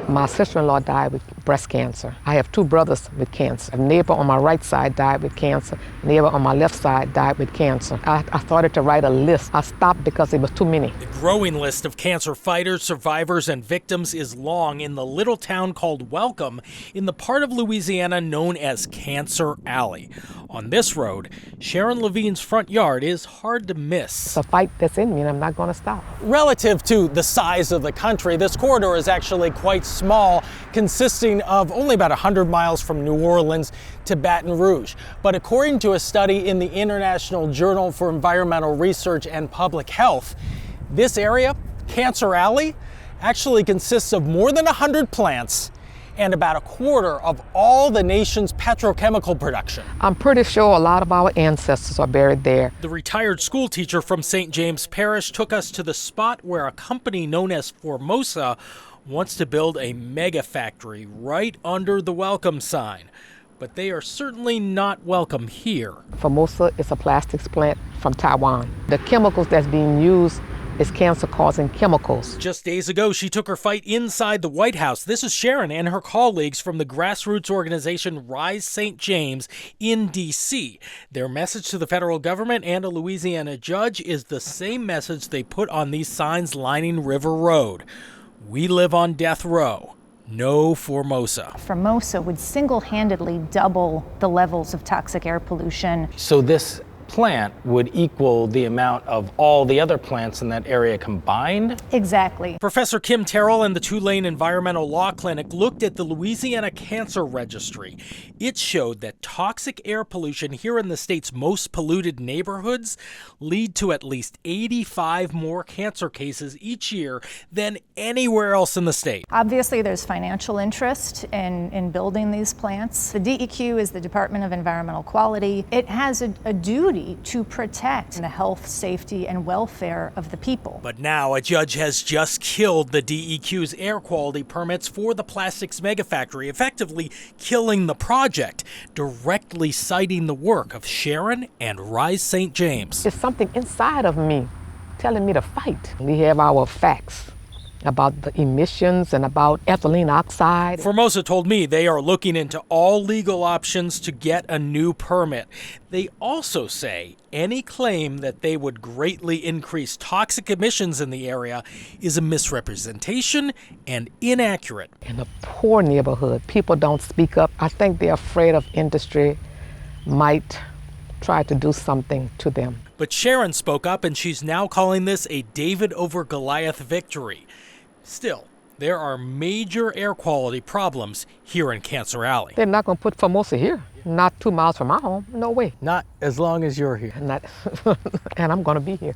My sister-in-law died with breast cancer. I have 2 brothers with cancer. A neighbor on my right side died with cancer. A neighbor on my left side died with cancer. I started to write a list. I stopped because it was too many. The growing list of cancer fighters, survivors, and victims is long in the little town called Welcome in the part of Louisiana known as Cancer Alley. On this road, Sharon Lavigne's front yard is hard to miss. It's a fight that's in me, and I'm not going to stop. Relative to the size of the country, this corridor is actually quite small, consisting of only about 100 miles from New Orleans to Baton Rouge. But according to a study in the International Journal for Environmental Research and Public Health, this area, Cancer Alley, actually consists of more than 100 plants and about a quarter of all the nation's petrochemical production. I'm pretty sure a lot of our ancestors are buried there. The retired school teacher from St. James Parish took us to the spot where a company known as Formosa wants to build a mega factory right under the welcome sign. But they are certainly not welcome here. Formosa is a plastics plant from Taiwan. The chemicals that's being used is cancer-causing chemicals. Just days ago, she took her fight inside the White House. This is Sharon and her colleagues from the grassroots organization Rise St. James in D.C. Their message to the federal government and a Louisiana judge is the same message they put on these signs lining River Road. We live on death row. No Formosa. Formosa would single-handedly double the levels of toxic air pollution. So this plant would equal the amount of all the other plants in that area combined? Exactly. Professor Kim Terrell and the Tulane Environmental Law Clinic looked at the Louisiana Cancer Registry. It showed that toxic air pollution here in the state's most polluted neighborhoods lead to at least 85 more cancer cases each year than anywhere else in the state. Obviously, there's financial interest in building these plants. The DEQ is the Department of Environmental Quality. It has a duty to protect the health, safety, and welfare of the people. But now a judge has just killed the DEQ's air quality permits for the plastics megafactory, effectively killing the project, directly citing the work of Sharon and Rise St. James. It's something inside of me telling me to fight. We have our facts about the emissions and about ethylene oxide. Formosa told me they are looking into all legal options to get a new permit. They also say any claim that they would greatly increase toxic emissions in the area is a misrepresentation and inaccurate. In a poor neighborhood, people don't speak up. I think they're afraid of industry might try to do something to them. But Sharon spoke up, and she's now calling this a David over Goliath victory. Still, there are major air quality problems here in Cancer Alley. They're not going to put Formosa here, not 2 miles from my home. No way. Not as long as you're here. Not and I'm going to be here.